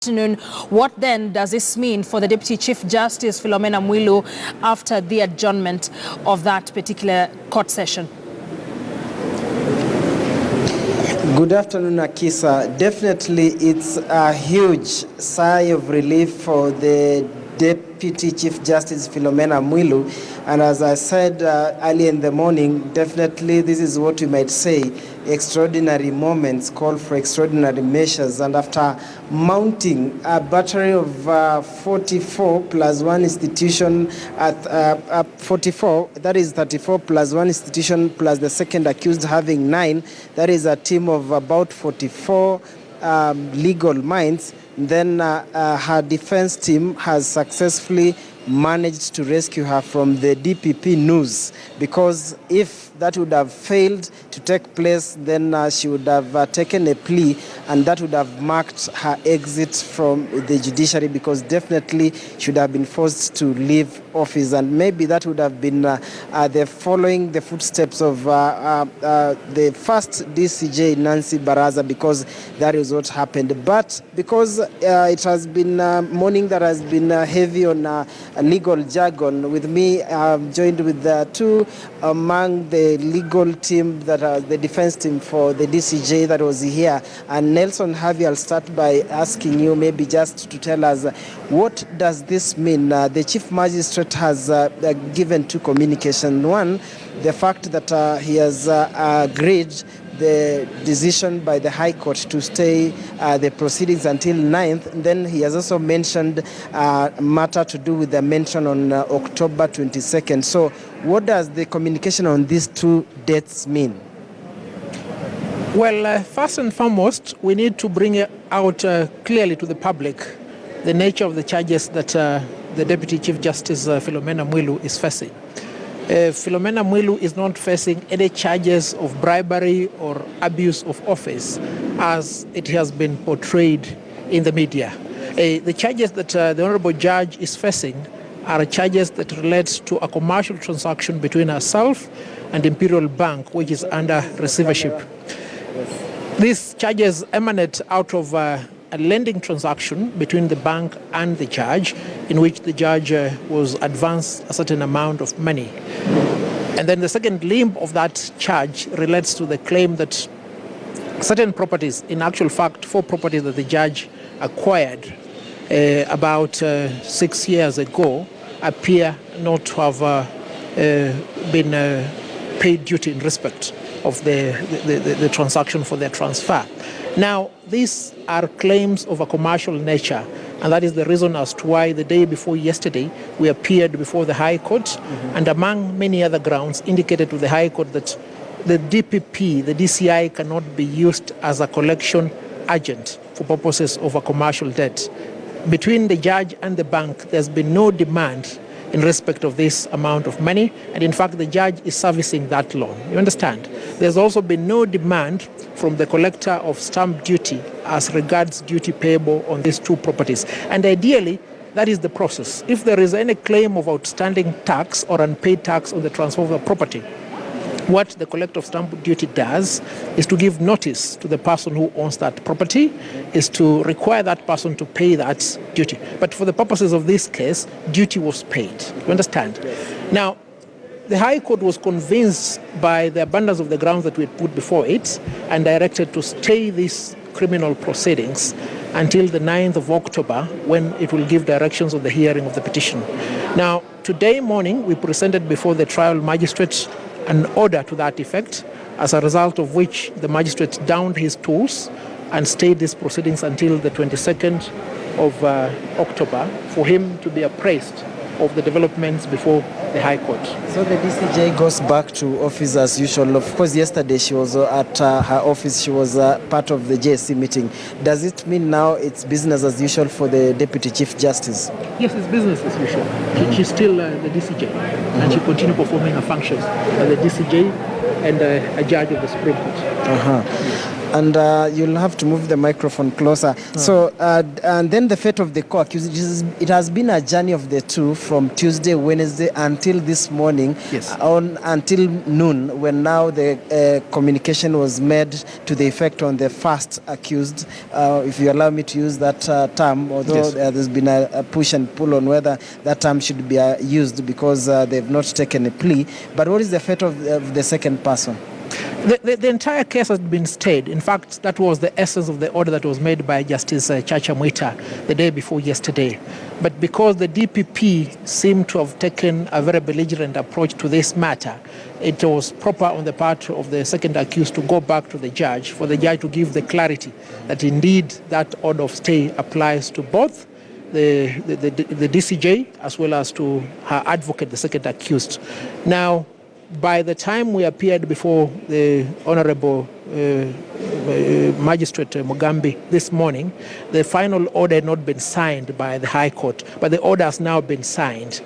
Afternoon. What then does this mean for the Deputy Chief Justice Philomena Mwilu after the adjournment of that particular court session? Good afternoon, Akisa. Definitely it's a huge sigh of relief for the Deputy Chief Justice Philomena Mwilu, and as I said early in the morning, definitely this is what we might say extraordinary moments call for extraordinary measures. And after mounting a battery of 44 plus one institution at 44, that is 34 plus one institution plus the second accused having 9, that is a team of about 44 legal minds. Then her defense team has successfully managed to rescue her from the DPP news, because if that would have failed to take place, then she would have taken a plea, and that would have marked her exit from the judiciary, because definitely she would have been forced to leave office, and maybe that would have been the following the footsteps of the first DCJ, Nancy Baraza, because that is what happened. But because it has been a morning that has been heavy on legal jargon, with me joined with two among the legal team that are the defense team for the DCJ that was here. And Nelson Harvey, I'll start by asking you maybe just to tell us what does this mean? The Chief Magistrate has given two communications. One, the fact that he has agreed the decision by the High Court to stay the proceedings until 9th. And then he has also mentioned a matter to do with the mention on October 22nd. So what does the communication on these two dates mean? Well, first and foremost, we need to bring out clearly to the public the nature of the charges that the Deputy Chief Justice Philomena Mwilu is facing. Philomena Mwilu is not facing any charges of bribery or abuse of office as it has been portrayed in the media. The charges that the Honorable Judge is facing are charges that relate to a commercial transaction between herself and Imperial Bank, which is under receivership. These charges emanate out of a lending transaction between the bank and the judge, in which the judge was advanced a certain amount of money. And then the second limb of that charge relates to the claim that certain properties, in actual fact 4 properties that the judge acquired about 6 years ago, appear not to have been paid duty in respect of the transaction for their transfer. Now, these are claims of a commercial nature, and that is the reason as to why the day before yesterday we appeared before the High Court, and among many other grounds indicated to the High Court that the DPP, the DCI, cannot be used as a collection agent for purposes of a commercial debt. Between the judge and the bank, there's been no demand in respect of this amount of money, and in fact the judge is servicing that loan. You understand? There's also been no demand from the collector of stamp duty as regards duty payable on these 2 properties. And ideally, that is the process. If there is any claim of outstanding tax or unpaid tax on the transfer of a property, what the collector of stamp duty does is to give notice to the person who owns that property, is to require that person to pay that duty. But for the purposes of this case, duty was paid. You understand? Now, the High Court was convinced by the abundance of the grounds that we had put before it and directed to stay these criminal proceedings until the 9th of October, when it will give directions of the hearing of the petition. Now, today morning, we presented before the trial magistrate an order to that effect, as a result of which the magistrate downed his tools and stayed these proceedings until the 22nd of October for him to be appraised of the developments before the High Court. So the DCJ goes back to office as usual. Of course, yesterday she was at her office. She was part of the JSC meeting. Does it mean now it's business as usual for the Deputy Chief Justice? Yes, it's business as usual. She's still the DCJ, and she continues performing her functions as the DCJ and a judge of the Supreme Court. And you'll have to move the microphone closer. So, and then the fate of the co-accused, it has been a journey of the two from Tuesday, Wednesday, until this morning, Yes. Until noon, when now the communication was made to the effect on the first accused, if you allow me to use that term, although Yes. there's been a push and pull on whether that term should be used because they've not taken a plea. But what is the fate of the second person? The entire case has been stayed. In fact, that was the essence of the order that was made by Justice Chacha Mwita the day before yesterday. But because the DPP seemed to have taken a very belligerent approach to this matter, it was proper on the part of the second accused to go back to the judge, for the judge to give the clarity that indeed that order of stay applies to both the DCJ as well as to her advocate, the second accused. Now, by the time we appeared before the Honorable Magistrate Mugambi this morning, the final order had not been signed by the High Court, but the order has now been signed.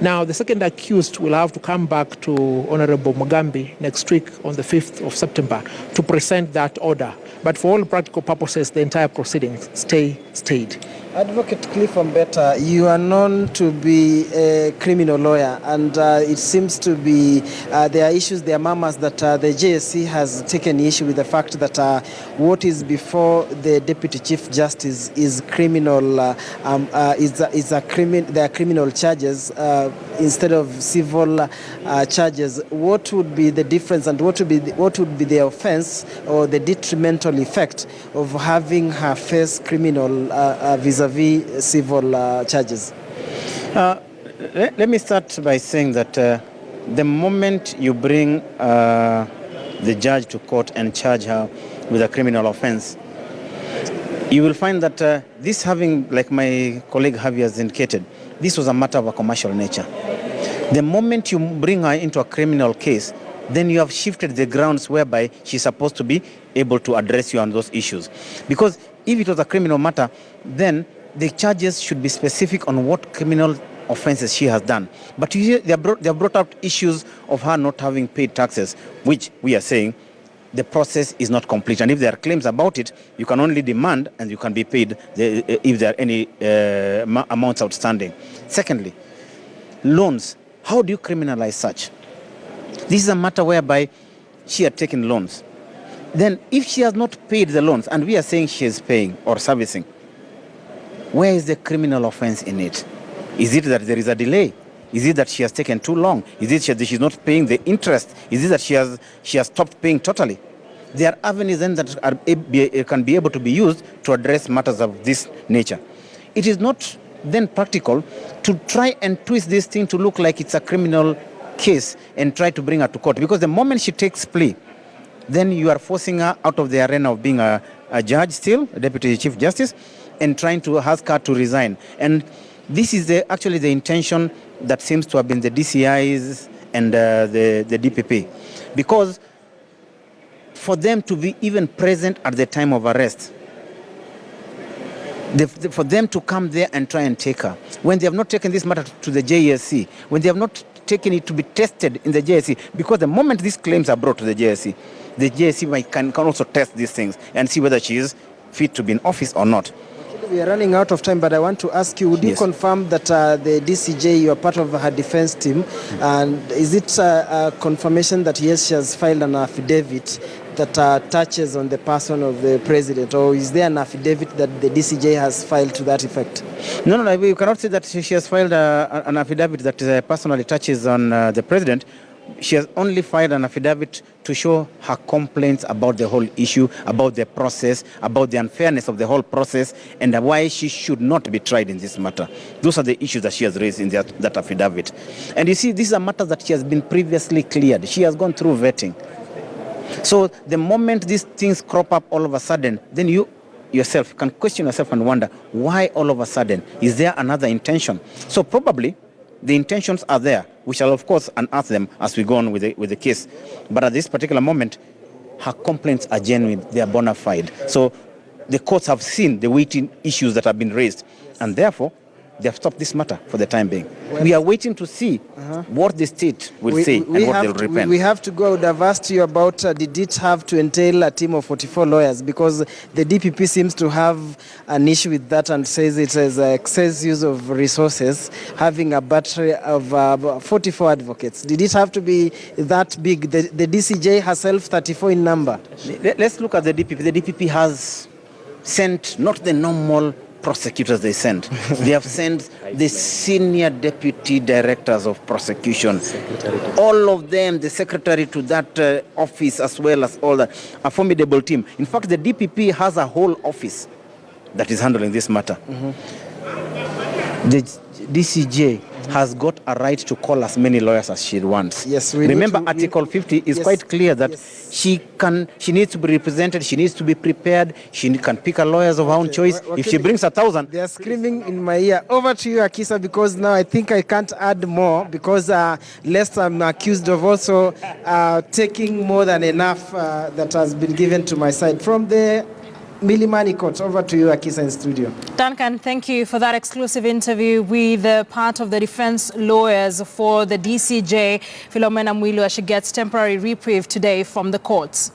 Now, the second accused will have to come back to Honorable Mugambi next week on the 5th of September to present that order. But for all practical purposes, the entire proceedings stayed. Advocate Cliff Ombeta, you are known to be a criminal lawyer, and it seems to be there are issues, there are murmurs that the JSC has taken issue with the fact that what is before the Deputy Chief Justice is criminal, there are criminal charges instead of civil charges. What would be the difference, and what would be the offense or the detrimental effect of having her face criminal vis-a-vis civil charges? Let me start by saying that the moment you bring the judge to court and charge her with a criminal offense, you will find that this having, like my colleague Javier has indicated, this was a matter of a commercial nature. The moment you bring her into a criminal case, then you have shifted the grounds whereby she's supposed to be able to address you on those issues. Because if it was a criminal matter, then the charges should be specific on what criminal offenses she has done. But they have brought up issues of her not having paid taxes, which we are saying the process is not complete. And if there are claims about it, you can only demand and you can be paid if there are any amounts outstanding. Secondly, loans. How do you criminalize such? This is a matter whereby she had taken loans. Then if she has not paid the loans, and we are saying she is paying or servicing, where is the criminal offense in it? Is it that there is a delay? Is it that she has taken too long? Is it that she's not paying the interest? Is it that she has stopped paying totally? There are avenues then that can be able to be used to address matters of this nature. It is not then practical to try and twist this thing to look like it's a criminal case and try to bring her to court, because the moment she takes plea, then you are forcing her out of the arena of being a judge still, a Deputy Chief Justice, and trying to ask her to resign. And this is actually the intention that seems to have been the DCIs and the DPP. Because for them to be even present at the time of arrest, for them to come there and try and take her, when they have not taken this matter to the JSC, when they have not taken it to be tested in the JSC, because the moment these claims are brought to the JSC can also test these things and see whether she is fit to be in office or not. We are running out of time, but I want to ask you, would you confirm that the DCJ, you are part of her defense team, and is it a confirmation that yes, she has filed an affidavit that touches on the person of the president, or is there an affidavit that the DCJ has filed to that effect? No, you cannot say that she has filed an affidavit that personally touches on the president. She has only filed an affidavit to show her complaints about the whole issue, about the process, about the unfairness of the whole process, and why she should not be tried in this matter. Those are the issues that she has raised in that affidavit. And you see, these are matters that she has been previously cleared. She has gone through vetting. So the moment these things crop up all of a sudden, then you yourself can question yourself and wonder, why all of a sudden? Is there another intention? So probably the intentions are there. We shall, of course, unearth them as we go on with the case. But at this particular moment, her complaints are genuine. They are bona fide. So the courts have seen the weighty issues that have been raised. And therefore, they have stopped this matter for the time being. We are waiting to see what the state will say and what they'll repent. We have to go. I would have asked you about did it have to entail a team of 44 lawyers, because the DPP seems to have an issue with that and says it is excess use of resources, having a battery of 44 advocates. Did it have to be that big? The DCJ herself 34 in number. Let's look at the DPP. The DPP has sent not the normal prosecutors they sent. They have sent the senior deputy directors of prosecution. All of them, the secretary to that office, as well as all that, a formidable team. In fact, the DPP has a whole office that is handling this matter. The DCJ has got a right to call as many lawyers as she wants. Yes, remember, Article 50 is quite clear that she needs to be represented, she needs to be prepared, she can pick her lawyers of her own choice. If she brings 1,000... They are screaming in my ear. Over to you, Akisa, because now I think I can't add more, because lest I'm accused of also taking more than enough that has been given to my side. From the Milimani Court, over to you, Akisa, in studio. Duncan, thank you for that exclusive interview with part of the defense lawyers for the DCJ, Philomena Mwilu, as she gets temporary reprieve today from the courts.